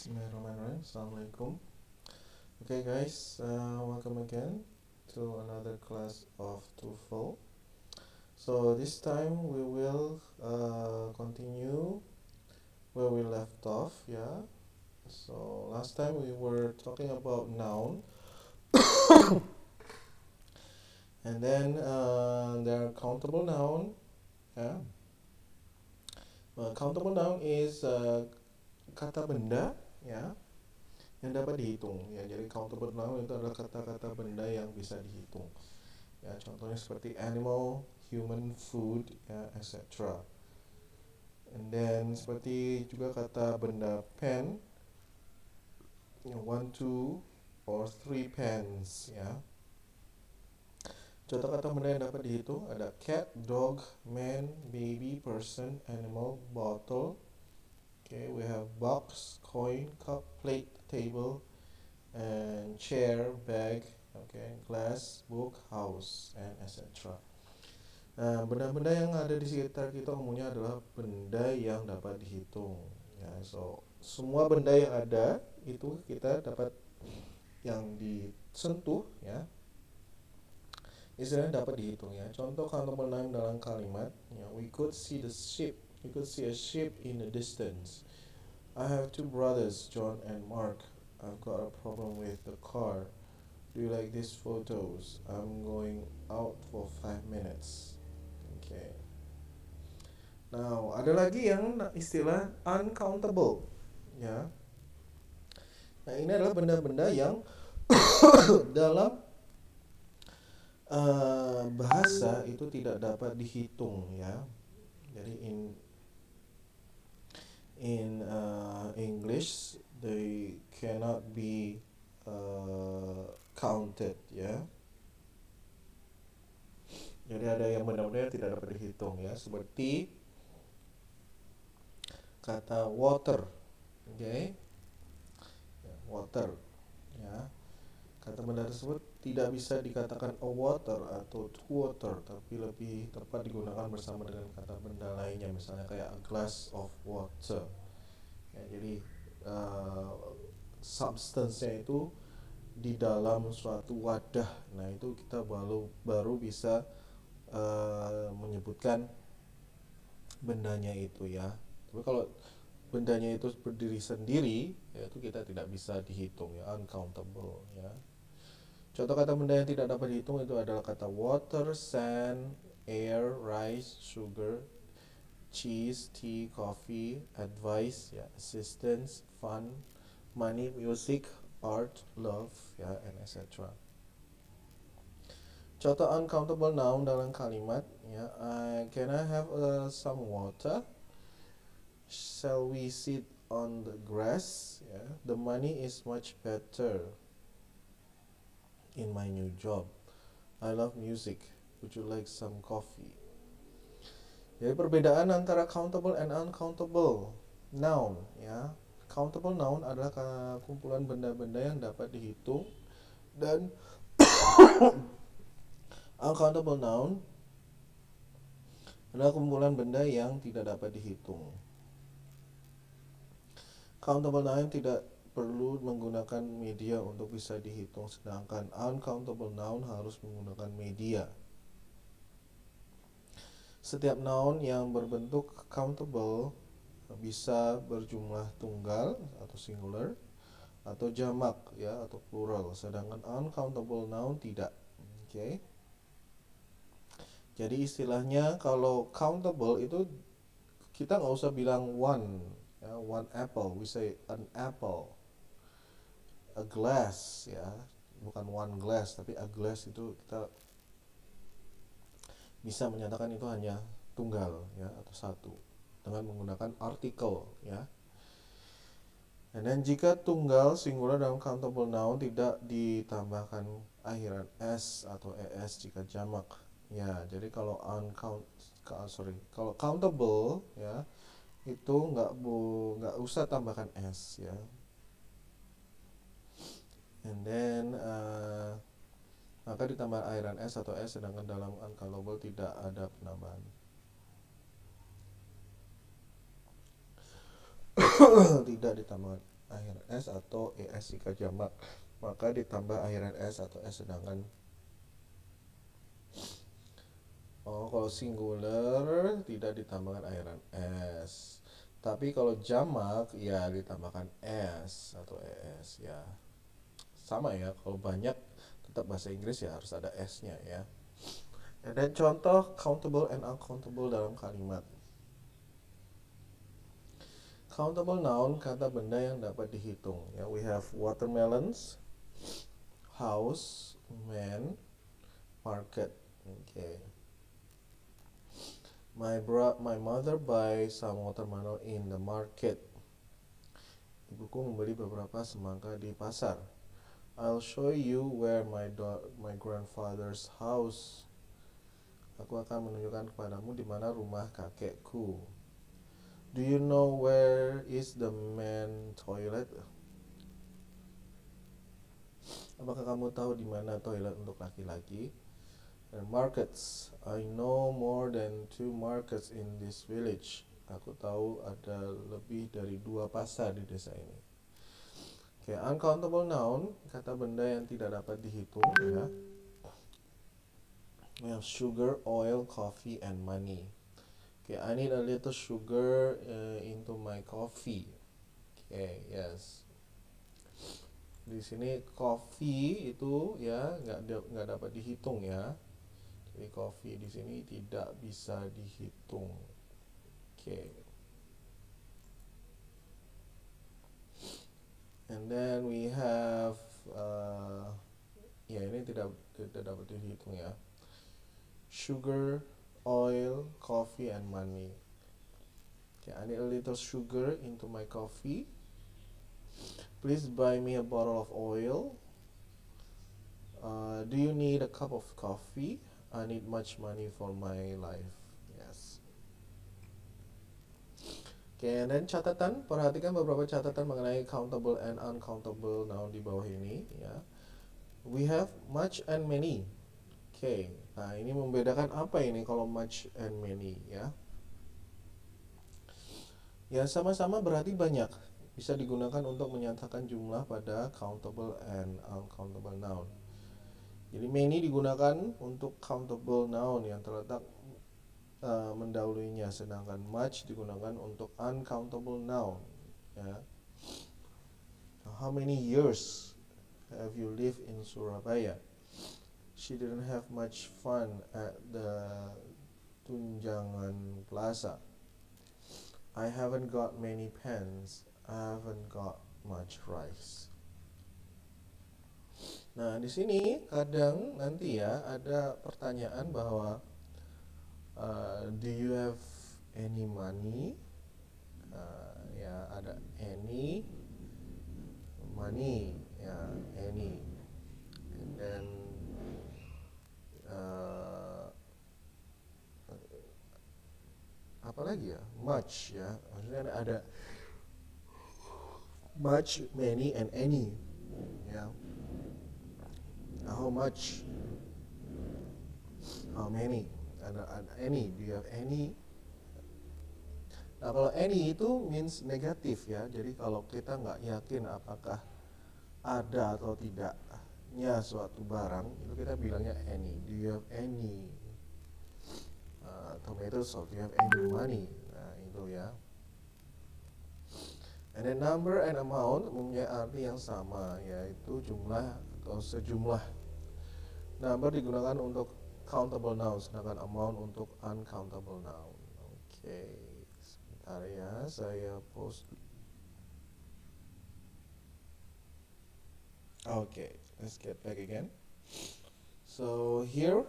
Bismillahirrahmanirrahim. Assalamualaikum. Okay, guys, welcome again to another class of TOEFL. So this time we will continue where we left off. Yeah. So last time we were talking about noun, and then there are countable noun. Yeah. Countable noun is kata benda. Ya. Yang dapat dihitung ya. Jadi countable noun itu adalah kata-kata benda yang bisa dihitung ya, contohnya seperti animal, human, food ya, etc. And then seperti juga kata benda pen, one, two, or three pens ya. Contoh kata benda yang dapat dihitung ada cat, dog, man, baby, person, animal, bottle. Okay, we have box, coin, cup, plate, table, and chair, bag, okay, glass, book, house, and etc. Nah, benda-benda yang ada di sekitar kita umumnya adalah benda yang dapat dihitung. Ya, so semua benda yang ada itu kita dapat yang disentuh, ya, istilahnya dapat dihitung ya. Contoh countable noun dalam kalimat, ya, we could see the ship. We could see a ship in the distance. I have two brothers, John and Mark. I've got a problem with the car. Do you like these photos? I'm going out for 5 minutes. Okay. Now, ada lagi yang istilah uncountable, ya. Nah, ini adalah benda-benda yang dalam bahasa itu tidak dapat dihitung, ya. Jadi in English they cannot be counted, ya. Jadi ada yang benar-benar tidak dapat dihitung, ya, seperti kata water, oke, okay? Water, ya. Kata benda tersebut tidak bisa dikatakan a water atau to water, tapi lebih tepat digunakan bersama dengan kata benda lainnya, misalnya kayak a glass of water. Ya, jadi substance-nya itu di dalam suatu wadah. Nah, itu kita baru bisa menyebutkan bendanya itu, ya. Tapi kalau bendanya itu berdiri sendiri, ya, itu kita tidak bisa dihitung, ya, uncountable, ya. Contoh kata benda yang tidak dapat dihitung itu adalah kata water, sand, air, rice, sugar, cheese, tea, coffee, advice, ya, assistance, fun, money, music, art, love, ya, and etc. Contoh uncountable noun dalam kalimat, ya, can I have some water? Shall we sit on the grass? Ya, the money is much better in my new job. I love music. Would you like some coffee? Jadi perbedaan antara countable and uncountable noun, ya. Countable noun adalah kumpulan benda-benda yang dapat dihitung, dan uncountable noun adalah kumpulan benda yang tidak dapat dihitung. Countable noun tidak perlu menggunakan media untuk bisa dihitung, sedangkan uncountable noun harus menggunakan media. Setiap noun yang berbentuk countable bisa berjumlah tunggal atau singular atau jamak, ya, atau plural, sedangkan uncountable noun tidak. Oke. Okay. Jadi istilahnya kalau countable itu kita nggak usah bilang one, ya, one apple, we say an apple. A glass, ya, bukan one glass, tapi a glass itu kita bisa menyatakan itu hanya tunggal, ya, atau satu dengan menggunakan artikel, ya. Dan jika tunggal singular dalam countable noun tidak ditambahkan akhiran s atau es jika jamak, ya. Jadi kalau kalau countable, ya, itu nggak usah tambahkan s, ya. And then maka ditambah akhiran s atau s, sedangkan dalam uncountable tidak ada penambahan. Tidak ditambah akhiran s atau es jika jamak, maka ditambah akhiran s atau s. Sedangkan kalau singular tidak ditambahkan akhiran s. Tapi kalau jamak ya ditambahkan s atau es ya. Sama ya, kalau banyak tetap bahasa Inggris ya harus ada s-nya ya. Dan contoh countable and uncountable dalam kalimat. Countable noun, kata benda yang dapat dihitung ya. We have watermelons, house, man, market. Okay. My mother buy some watermelon in the market. Ibuku membeli beberapa semangka di pasar. I'll show you where my grandfather's house. Aku akan menunjukkan kepadamu di mana rumah kakekku. Do you know where is the man toilet? Apakah kamu tahu di mana toilet untuk laki-laki? And markets. I know more than 2 markets in this village. Aku tahu ada lebih dari 2 pasar di desa ini. Okay, uncountable noun, kata benda yang tidak dapat dihitung ya. We have sugar, oil, coffee, and money. Okay, I need a little sugar into my coffee. Okay, yes. Di sini coffee itu ya nggak dapat dihitung ya. Jadi coffee di sini tidak bisa dihitung. Okay. And then we have ya ini tidak dapat dihitung ya. Sugar, oil, coffee, and money. Okay, I need a little sugar into my coffee. Please buy me a bottle of oil. Do you need a cup of coffee? I need much money for my life. Yes. Oke, dan catatan, perhatikan beberapa catatan mengenai countable and uncountable noun di bawah ini ya. We have much and many. Oke, nah ini membedakan apa ini kalau much and many ya. Ya sama-sama berarti banyak. Bisa digunakan untuk menyatakan jumlah pada countable and uncountable noun. Jadi many digunakan untuk countable noun yang terletak mendahulunya, sedangkan much digunakan untuk uncountable noun ya. How many years have you lived in Surabaya? She didn't have much fun at the Tunjangan Plaza. I haven't got many pens. I haven't got much rice. Nah, di sini kadang nanti ya ada pertanyaan bahwa do you have any money? Ya ada any money ya, any. And then apa lagi ya, much ya, maksudnya ada much, many, and any ya. How much, how many, ada any, do you have any. Nah kalau any itu means negatif ya, jadi kalau kita nggak yakin apakah ada atau tidaknya suatu barang, itu kita bilangnya any. Do you have any tomatoes, or do you have any money? Nah itu ya. And then number and amount mempunyai arti yang sama, yaitu jumlah atau sejumlah. Number digunakan untuk countable noun, sedangkan amount untuk uncountable noun. Oke, sebentar ya, saya post. Okay, let's get back again. So here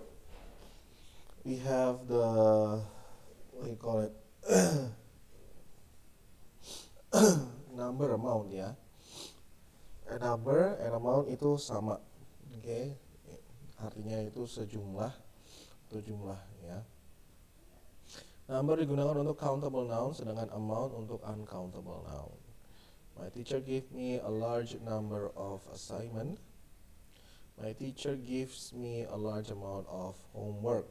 we have the, what do you call it, number, amount ya. A number and amount itu sama, oke, artinya itu sejumlah atau jumlah ya. Number digunakan untuk countable noun, sedangkan amount untuk uncountable noun. My teacher gave me a large number of assignment. My teacher gives me a large amount of homework.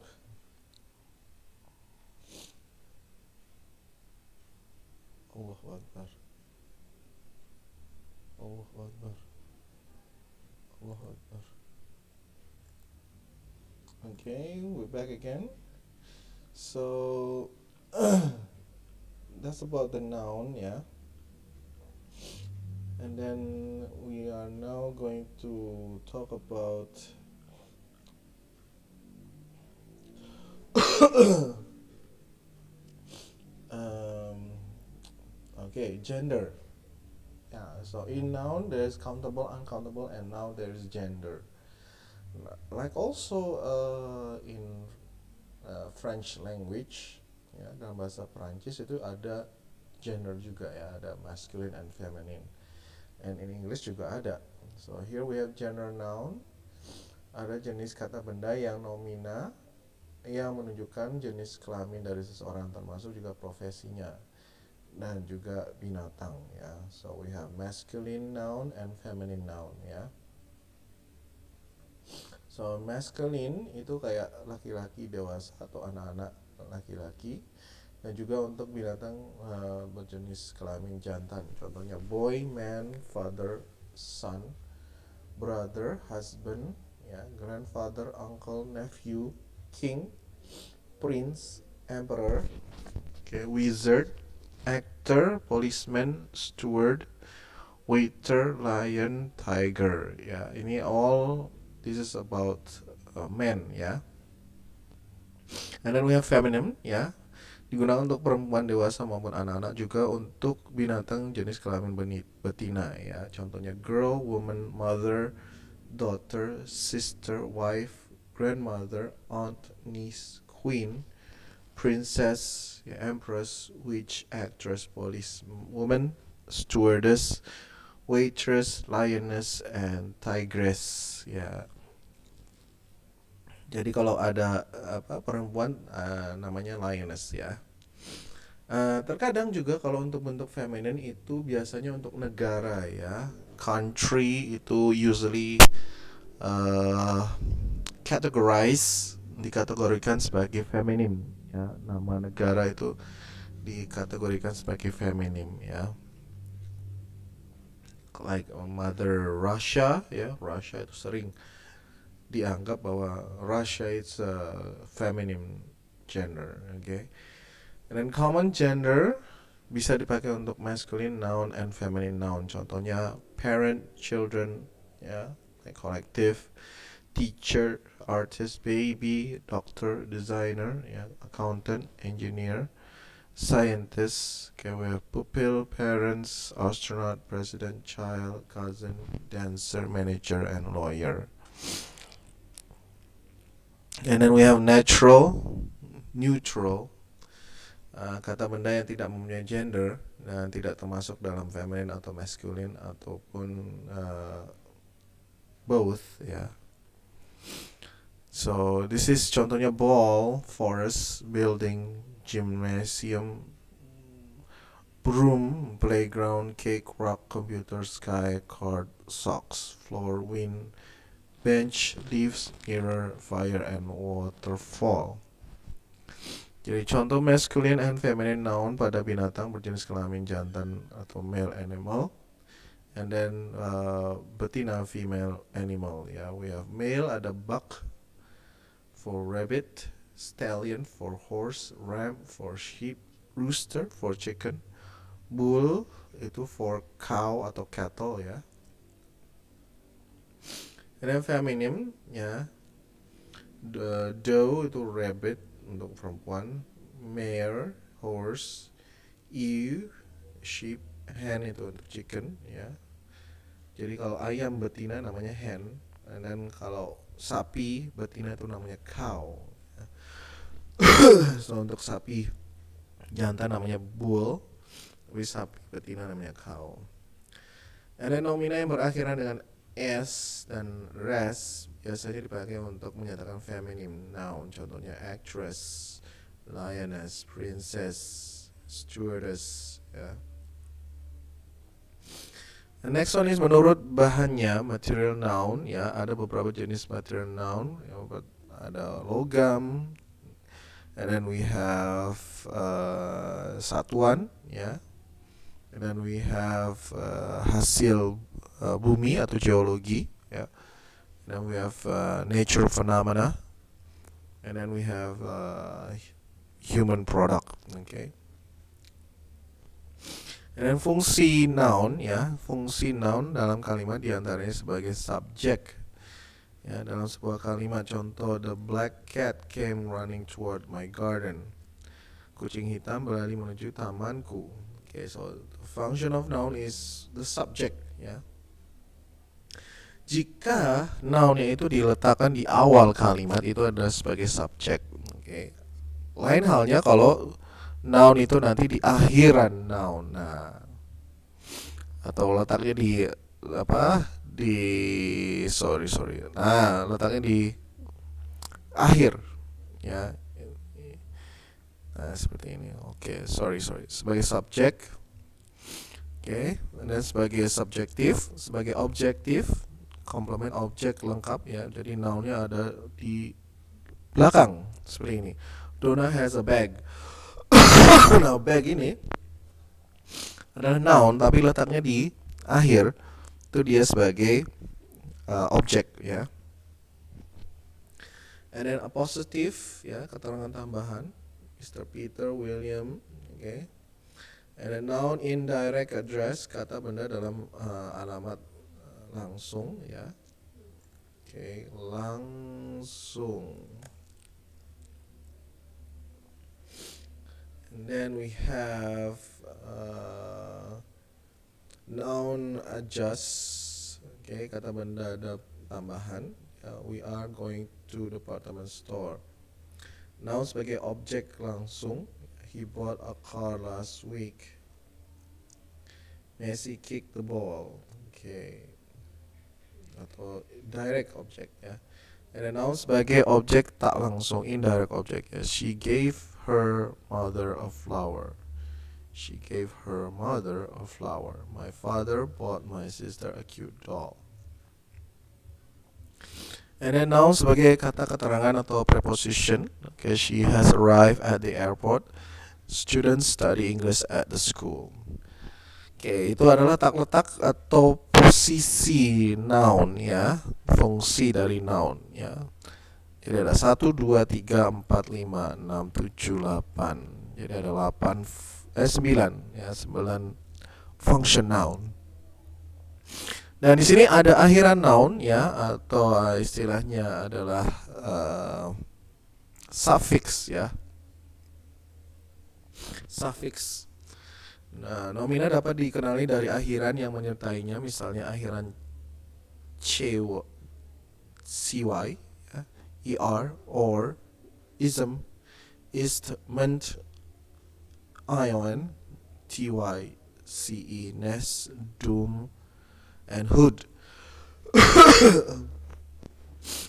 Allahu Akbar. Akbar. Allahu Akbar. Okay, we're back again. So that's about the noun, yeah. And then we are now going to talk about um, okay, gender. Yeah, so in noun there's countable, uncountable, and now there is gender. Like also in French language, ya dalam bahasa Perancis itu ada gender juga ya, ada masculine and feminine. And in English juga ada. So here we have gender noun. Ada jenis kata benda yang nomina yang menunjukkan jenis kelamin dari seseorang, termasuk juga profesinya dan juga binatang ya. So we have masculine noun and feminine noun ya. So masculine itu kayak laki-laki dewasa atau anak-anak laki-laki, dan juga untuk binatang berjenis kelamin jantan. Contohnya boy, man, father, son, brother, husband, ya, grandfather, uncle, nephew, king, prince, emperor, okay, wizard, actor, policeman, steward, waiter, lion, tiger. Ya, ini all this is about men ya. And then we have feminine ya. Digunakan untuk perempuan dewasa maupun anak-anak, juga untuk binatang jenis kelamin betina ya. Contohnya girl, woman, mother, daughter, sister, wife, grandmother, aunt, niece, queen, princess, ya, empress, witch, actress, police, woman, stewardess, waitress, lioness, and tigress ya. Jadi kalau ada perempuan namanya lioness ya. Terkadang juga kalau untuk bentuk feminin itu biasanya untuk negara ya. Country itu usually dikategorikan sebagai feminim ya. Nama negara itu dikategorikan sebagai feminim ya. Like Mother Russia ya. Russia itu sering dianggap bahwa Russia is a feminine gender, okay? And then common gender bisa dipakai untuk masculine noun and feminine noun. Contohnya parent, children, ya, like collective, teacher, artist, baby, doctor, designer, ya, accountant, engineer, scientist. Okay, we have pupil, parents, astronaut, president, child, cousin, dancer, manager, and lawyer. And then we have natural, neutral, kata benda yang tidak mempunyai gender dan tidak termasuk dalam feminine atau masculine ataupun both ya. So this is contohnya ball, forest, building, gymnasium, broom, playground, cake, rock, computer, sky, card, socks, floor, wind, bench, leaves, mirror, fire, and waterfall. Jadi contoh masculine and feminine noun pada binatang berjenis kelamin jantan atau male animal, and then betina female animal. Ya, we have male ada buck for rabbit, stallion for horse, ram for sheep, rooster for chicken, bull itu for cow atau cattle ya. And then feminine ya, doe itu rabbit untuk perempuan, mare horse, ewe sheep, hen itu untuk chicken ya. Jadi kalau ayam betina namanya hen, dan kalau sapi betina itu namanya cow. So untuk sapi jantan namanya bull, tapi sapi betina namanya cow. And then nomina yang berakhiran dengan s dan res biasanya dipakai untuk menyatakan feminine noun. Contohnya actress, lioness, princess, stewardess ya. The next one is menurut bahannya, material noun ya. Ada beberapa jenis material noun ya, ada logam, and then we have satuan ya, and then we have hasil bumi atau geologi, ya. Then we have nature phenomena, and then we have human product, okay. And then fungsi noun, ya, fungsi noun dalam kalimat diantaranya sebagai subjek, ya, dalam sebuah kalimat. Contoh, the black cat came running toward my garden. Kucing hitam berlari menuju tamanku. Okay, so the function of noun is the subject, ya. Jika nounnya itu diletakkan di awal kalimat, itu adalah sebagai subjek. Okay. Lain halnya kalau noun itu nanti di akhiran noun. Nah, atau letaknya di apa? Nah, letaknya di akhir, ya. Nah, seperti ini. Oke, sorry. Sebagai subjek. Oke, dan sebagai subjektif, sebagai objektif, komplement objek lengkap, ya. Jadi nounnya ada di belakang seperti ini. Donna has a bag. Nah, bag ini adalah noun tapi letaknya di akhir, itu dia sebagai objek, ya. And then appositive, ya, keterangan tambahan. Mr. Peter William, okay. And then noun indirect address, kata benda dalam alamat langsung, ya. Okay, langsung. And then we have noun adjust, okay, kata benda ada tambahan. We are going to department store. Noun sebagai objek langsung. He bought a car last week. Messi kicked the ball. Okay. Atau direct object, ya. And then noun sebagai objek tak langsung, indirect object, ya. She gave her mother a flower. She gave her mother a flower. My father bought my sister a cute doll. And then noun sebagai kata keterangan atau preposition. Okay, she has arrived at the airport. Students study English at the school. Oke, itu adalah letak atau posisi noun, ya, fungsi dari noun, ya. Jadi ada 1, 2, 3, 4, 5, 6, 7, 8. Jadi ada 9, ya, 9 function noun. Dan di sini ada akhiran noun, ya, atau istilahnya adalah suffix, ya. Suffix. Nah, nomina dapat dikenali dari akhiran yang menyertainya, misalnya akhiran cy, ya, er, or, ism, ist, ment, ion, tyce, nest, doom, and hood.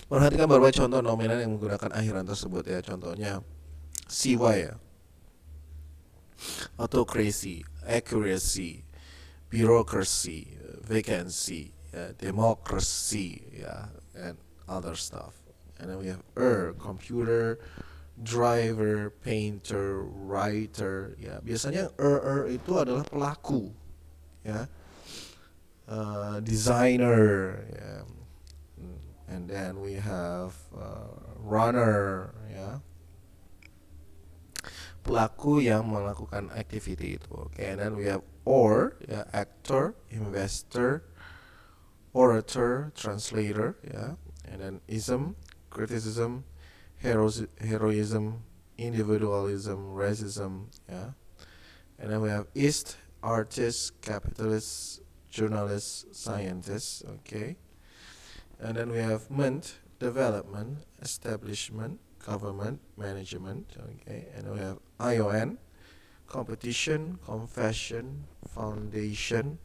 Perhatikan beberapa contoh nominan yang menggunakan akhiran tersebut, ya. Contohnya cy, ya, autocracy, accuracy, bureaucracy, vacancy, democracy, and other stuff. And then we have computer, driver, painter, writer, ya. Biasanya itu adalah pelaku, ya. Designer, ya. And then we have runner, ya. Pelaku yang melakukan activity itu. Okay, and then we have or, ya, actor, investor, orator, translator, ya. And then ism, criticism, heroism, individualism, racism, ya. And then we have ist, artist, capitalist, journalist, scientist. Okay. And then we have ment, development, establishment, government, management. Okay. And we have ion, competition, confession, foundation,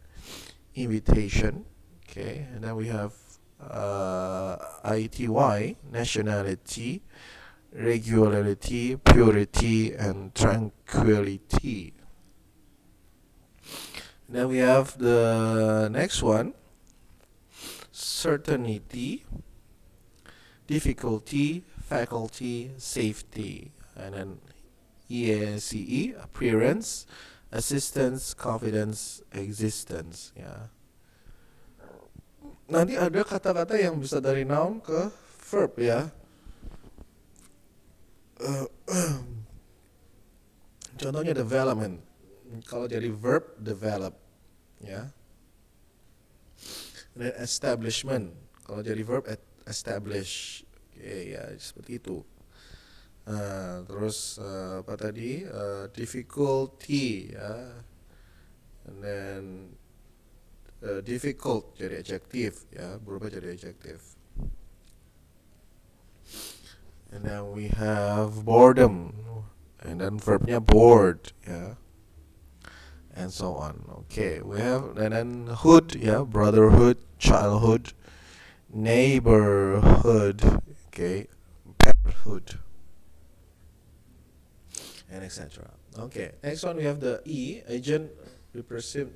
invitation. Okay. And then we have ity, nationality, regularity, purity, and tranquility. And then we have the next one, certainty, difficulty, faculty, safety. And then EACE, appearance, assistance, confidence, existence, ya. nanti ada kata-kata yang bisa dari noun ke verb ya. Contohnya development. Kalau jadi verb, develop ya. Dan establishment. Kalau jadi verb, establish. Oke ya, seperti itu. Terus apa tadi? Difficulty ya. And then difficult jadi adjective ya, berubah jadi adjective. And then we have boredom, and then verbnya bored ya, and so on. Okay, we have and then hood ya, brotherhood, childhood, neighborhood, okay, parenthood, and etc. Okay, next one we have the E, agent, recipient,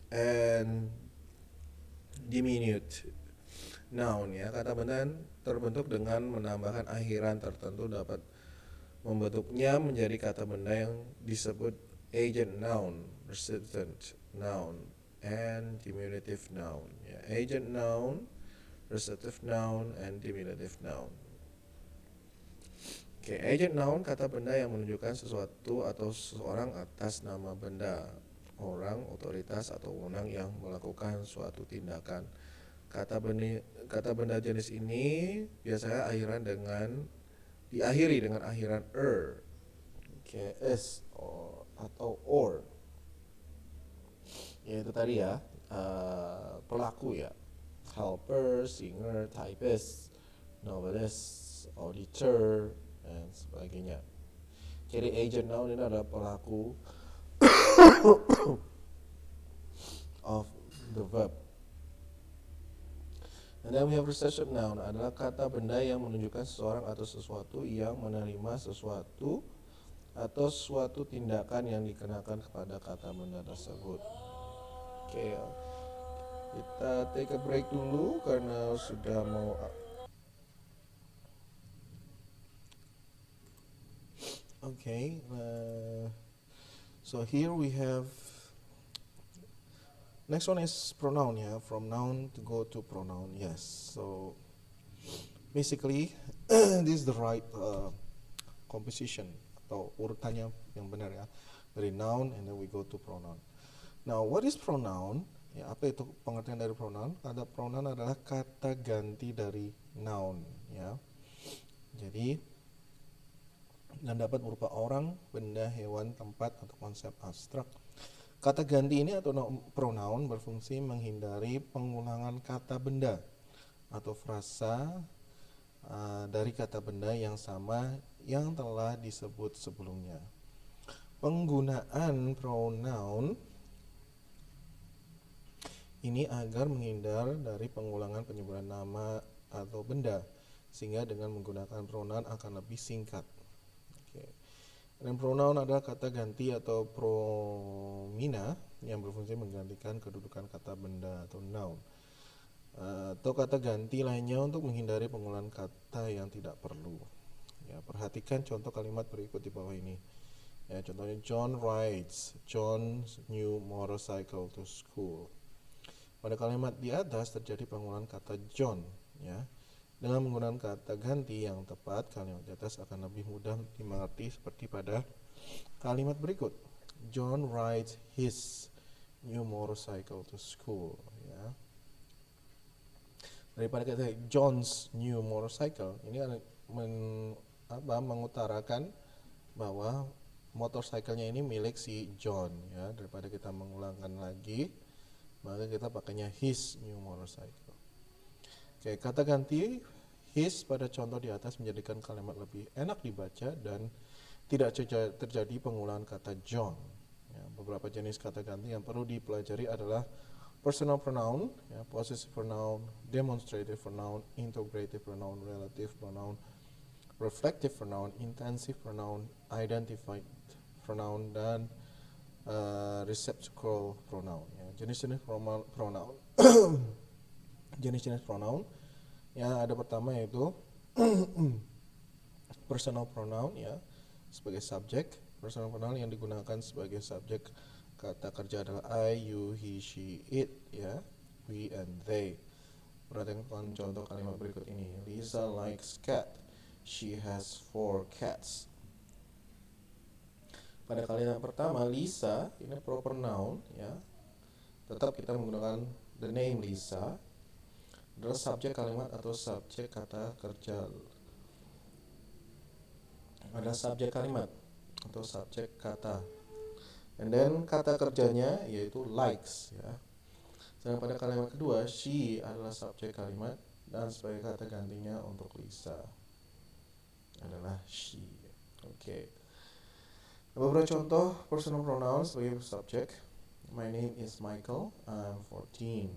and diminute noun ya. Kata benda terbentuk dengan menambahkan akhiran tertentu dapat membentuknya menjadi kata benda yang disebut agent noun, recipient noun, and diminutive noun ya. Agent noun, recipient noun, and diminutive noun. Oke, agent noun kata benda yang menunjukkan sesuatu atau seseorang atas nama benda, orang, otoritas, atau wewenang yang melakukan suatu tindakan. Kata benda jenis ini biasanya diakhiri dengan akhiran okay, s atau or. Ya itu tadi ya, pelaku ya, helper, singer, typist, novelist, auditor, dan sebagainya. Jadi agent noun ini adalah pelaku of the verb. And then we have recessive noun adalah kata benda yang menunjukkan seseorang atau sesuatu yang menerima sesuatu atau suatu tindakan yang dikenakan kepada kata benda tersebut. Oke, kita take a break dulu karena sudah mau. Okay, so here we have. Next one is pronoun ya, from noun to go to pronoun. Yes, so basically this is the right composition atau urutannya yang benar ya, dari noun and then we go to pronoun. Now what is pronoun? Ya, apa itu pengertian dari pronoun? Kata pronoun adalah kata ganti dari noun ya. Jadi dan dapat berupa orang, benda, hewan, tempat, atau konsep abstrak. Kata ganti ini atau pronoun berfungsi menghindari pengulangan kata benda atau frasa dari kata benda yang sama yang telah disebut sebelumnya. Penggunaan pronoun ini agar menghindar dari pengulangan penyebutan nama atau benda, sehingga dengan menggunakan pronoun akan lebih singkat. Dan pronoun adalah kata ganti atau promina yang berfungsi menggantikan kedudukan kata benda atau noun atau kata ganti lainnya untuk menghindari pengulangan kata yang tidak perlu. Ya, perhatikan contoh kalimat berikut di bawah ini. Ya, contohnya John rides John's new motorcycle to school. Pada kalimat di atas terjadi pengulangan kata John ya. Dengan menggunakan kata ganti yang tepat, kalimat di atas akan lebih mudah dimengerti seperti pada kalimat berikut. John rides his new motorcycle to school. Ya. Daripada kata John's new motorcycle, ini mengutarakan bahwa motorcycle-nya ini milik si John. Ya. Daripada kita mengulangkan lagi, maka kita pakainya his new motorcycle. Oke, kata ganti his pada contoh di atas menjadikan kalimat lebih enak dibaca dan tidak terjadi pengulangan kata John. Ya, beberapa jenis kata ganti yang perlu dipelajari adalah personal pronoun, ya, possessive pronoun, demonstrative pronoun, integrative pronoun, relative pronoun, reflective pronoun, intensive pronoun, identified pronoun, dan receptacle pronoun. Ya, jenis-jenis pronoun. Jenis-jenis pronoun yang ada pertama yaitu personal pronoun ya sebagai subjek. Personal pronoun yang digunakan sebagai subjek kata kerja adalah I, you, he, she, it ya. we and they. Perhatikan contoh kalimat berikut ini. Lisa likes cat. She has 4 cats. Pada kalimat pertama, Lisa ini proper noun ya. Tetap kita menggunakan the name Lisa adalah subjek kalimat atau subjek kata kerja. Ada subjek kalimat atau subjek kata. And then kata kerjanya yaitu likes ya. Sedangkan pada kalimat kedua, she adalah subjek kalimat dan sebagai kata gantinya untuk Lisa adalah she. Oke. Beberapa contoh personal pronoun sebagai subjek. My name is Michael. I'm 14.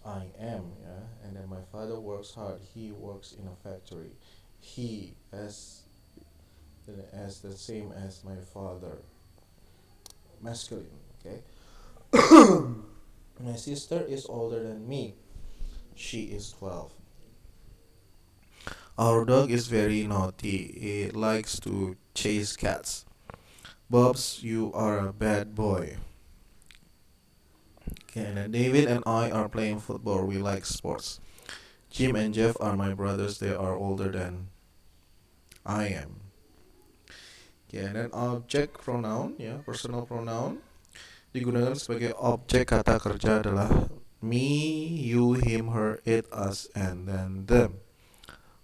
I am ya. And then my father works hard. He works in a factory. He as the same as my father. Masculine. Okay. My sister is older than me. She is 12. Our dog is very naughty. It likes to chase cats. Bubs, you are a bad boy. Okay, and then David and I are playing football. We like sports. Jim and Jeff are my brothers. They are older than I am. Okay, and then object pronoun, ya, personal pronoun digunakan sebagai objek kata kerja adalah me, you, him, her, it, us, and then them.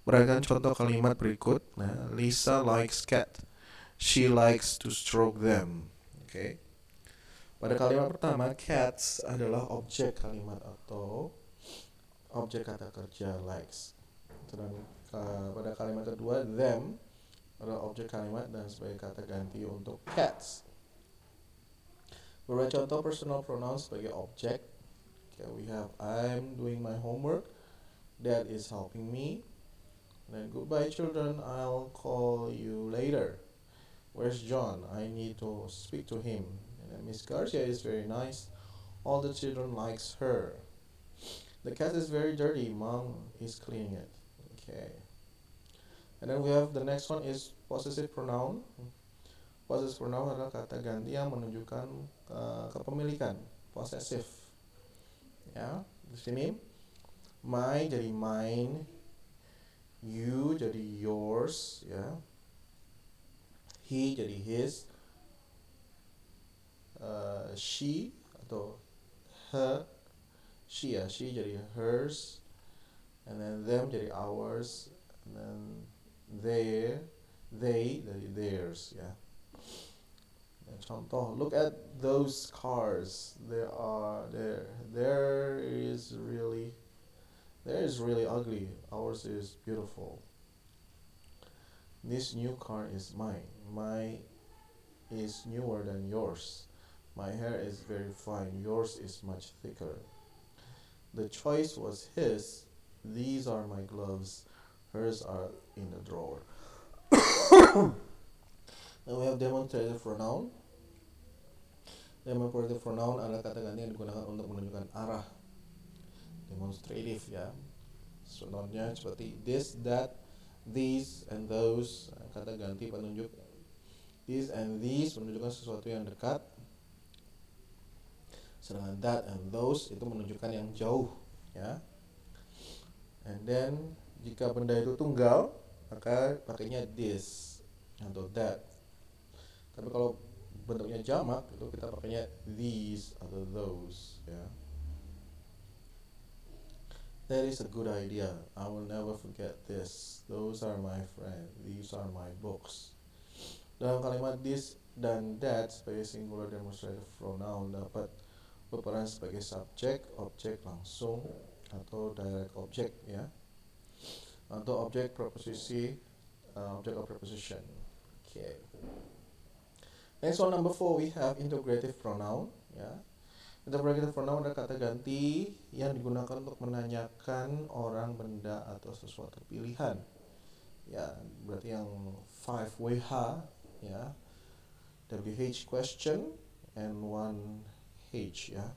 Perhatikan contoh kalimat berikut. Nah, Lisa likes cat. She likes to stroke them. Okay. Pada kalimat pertama, cats adalah objek kalimat atau objek kata kerja likes. Sedangkan pada kalimat kedua, them adalah objek kalimat dan sebagai kata ganti untuk cats. Beberapa contoh personal pronoun sebagai objek. Okay, we have I'm doing my homework. Dad is helping me. Then goodbye children, I'll call you later. Where's John? I need to speak to him. And then Miss Garcia is very nice. All the children likes her. The cat is very dirty. Mom is cleaning it. Okay. And then we have the next one is possessive pronoun. Possessive pronoun adalah kata ganti yang menunjukkan kepemilikan, possessive. Ya, di sini my jadi mine, you jadi yours, ya. He jadi his, she atau her, she jadi hers, and then them jadi ours, and then they jadi theirs, ya. Contoh, look at those cars. There is really ugly. Ours is beautiful. This new car is mine. My is newer than yours. My hair is very fine. Yours is much thicker. The choice was his. These are my gloves. Hers are in the drawer. Now we have demonstrative pronoun. Demonstrative pronoun adalah kata ganti yang digunakan untuk menunjukkan arah. Demonstrative ya. Contohnya seperti this, that, these, and those. Kata ganti penunjuk this and these menunjukkan sesuatu yang dekat. Sedangkan that and those itu menunjukkan yang jauh ya. And then jika benda itu tunggal maka pakainya this atau that. Tapi kalau bentuknya jamak itu kita pakainya these atau those ya. That is a good idea. I will never forget this. Those are my friends. These are my books. Dalam kalimat this dan that sebagai singular demonstrative pronoun dapat berperan sebagai subjek, objek langsung atau direct object ya. Atau objek preposisi, object of preposition. Okay. Next one, number 4, we have integrative pronoun. Ya, integrative pronoun adalah kata ganti yang digunakan untuk menanyakan orang, benda atau sesuatu pilihan. Ya, berarti yang 5WH, ya, WH question and 1H, ya.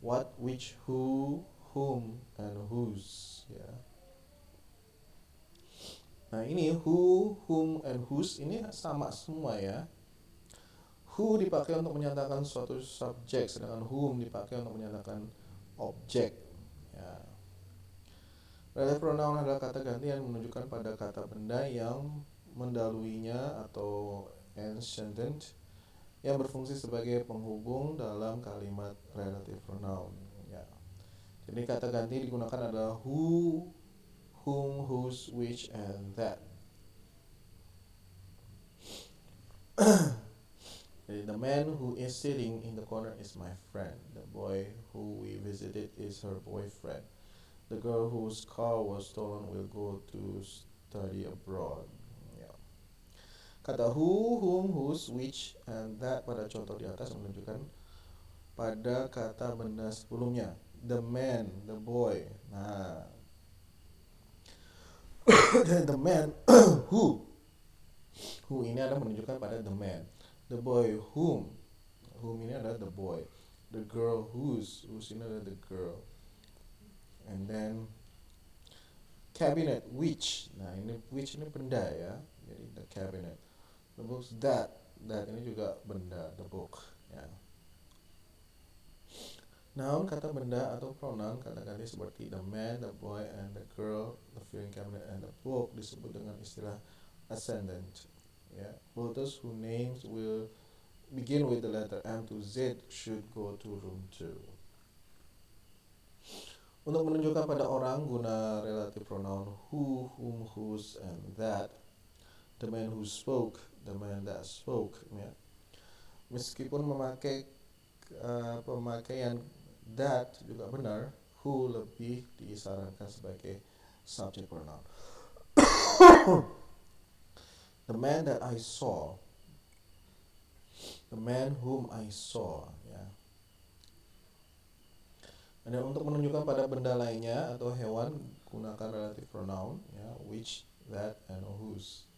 What, which, who, whom, and whose, ya. Nah ini who, whom, and whose ini sama semua ya. Who dipakai untuk menyatakan suatu subjek, sedangkan whom dipakai untuk menyatakan objek. Ya. Relative pronoun adalah kata ganti yang menunjukkan pada kata benda yang mendaluinya atau antecedent yang berfungsi sebagai penghubung dalam kalimat relative pronoun. Ya. Jadi kata ganti digunakan adalah who, whom, whose, which, and that. Jadi, the man who is sitting in the corner is my friend. The boy who we visited is her boyfriend. The girl whose car was stolen will go to study abroad. Ya. Kata who, whom, whose, which, and that pada contoh di atas menunjukkan pada kata benda sebelumnya. The man, the boy. Nah, the man who ini adalah menunjukkan pada the man. The boy whom ini adalah the boy. The girl whose ini adalah the girl. And then cabinet which. Nah, ini which ini benda ya. Jadi the cabinet. The books that ini juga benda, the book ya. Noun kata benda atau pronoun kata ganti seperti the man, the boy, and the girl, the filing cabinet, and the book disebut dengan istilah ascendant. Yeah. Both those whose names will begin with the letter M to Z should go to room 2. Untuk menunjukkan pada orang guna relative pronoun who, whom, whose, and that. The man who spoke, the man that spoke. Ya. Meskipun memakai pemakaian that juga benar, who lebih disarankan sebagai subject pronoun. The man that I saw, the man whom I saw. Ya. Dan untuk menunjukkan pada benda lainnya atau hewan gunakan relative pronoun, ya, which, that, and whose.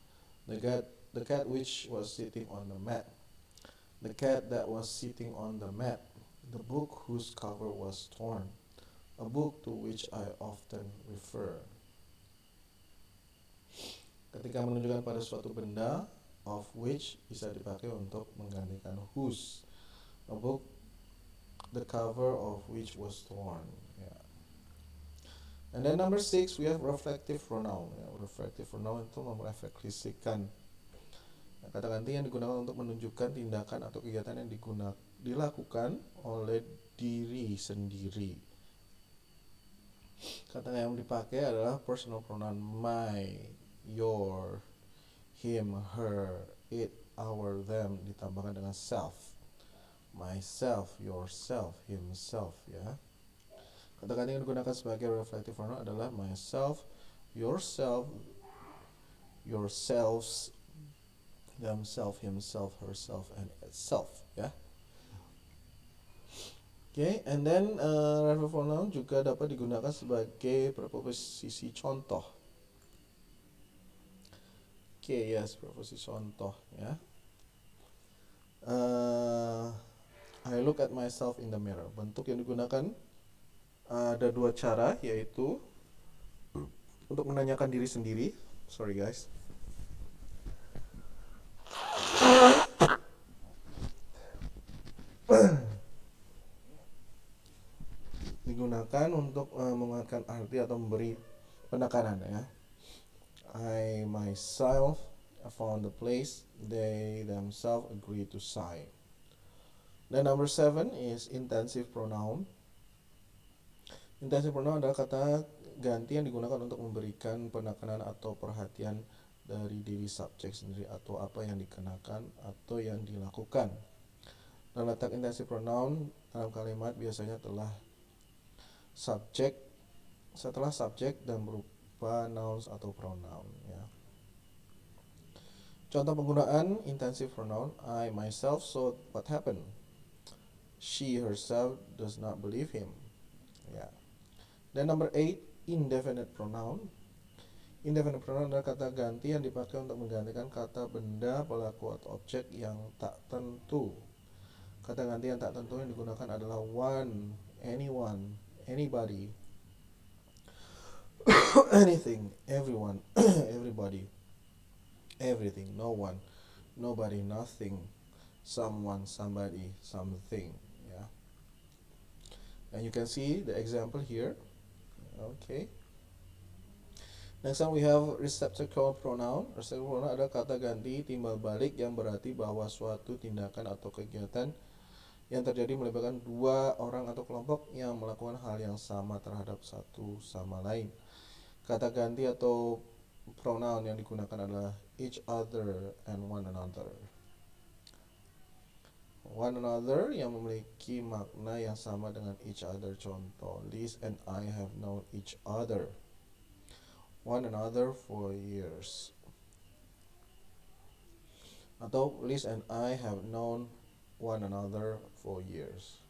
The cat which was sitting on the mat. The cat that was sitting on the mat. The book whose cover was torn. A book to which I often refer. Ketika menunjukkan pada suatu benda, of which bisa dipakai untuk menggantikan whose. A book, the cover of which was torn. Yeah. And then number 6, we have reflective pronoun. Ya, reflective pronoun itu merefleksikan. Nah, kata ganti yang digunakan untuk menunjukkan tindakan atau kegiatan yang dilakukan oleh diri sendiri. Kata yang dipakai adalah personal pronoun my, your, him, her, it, our, them ditambahkan dengan self. Myself, yourself, himself, ya. Kata ganti yang digunakan sebagai reflective pronoun adalah myself, yourself, yourselves, themself, himself, herself, and itself, ya. Okay, and then reflective pronoun juga dapat digunakan sebagai preposisi contoh. Okay, yes, preposisi contoh, ya. I look at myself in the mirror. Bentuk yang digunakan ada dua cara, yaitu untuk menanyakan diri sendiri. Sorry guys. Digunakan untuk menguatkan arti atau memberi penekanan, ya. I myself found the place. They themselves agree to sign. Then number 7 is intensive pronoun. Intensive pronoun adalah kata ganti yang digunakan untuk memberikan penekanan atau perhatian dari diri subjek sendiri atau apa yang dikenakan atau yang dilakukan. Dan letak intensive pronoun dalam kalimat biasanya setelah subjek dan berupa nouns atau pronoun, ya. Contoh penggunaan intensive pronoun: I myself saw what happened. She herself does not believe him. Ya. Dan number 8, indefinite pronoun. Indefinite pronoun adalah kata ganti yang dipakai untuk menggantikan kata benda, pelaku, atau objek yang tak tentu. Kata ganti yang tak tentu yang digunakan adalah one, anyone, anybody, anything, everyone, everybody, everything, no one, nobody, nothing, someone, somebody, something. Yeah, and you can see the example here. Okay. Next one we have receptacle pronoun. Receptacle pronoun adalah kata ganti timbal balik yang berarti bahwa suatu tindakan atau kegiatan yang terjadi melibatkan dua orang atau kelompok yang melakukan hal yang sama terhadap satu sama lain. Kata ganti atau pronoun yang digunakan adalah each other and one another. One another yang memiliki makna yang sama dengan each other. Contoh, Liz and I have known each other, one another for years. Atau Liz and I have known one another for years.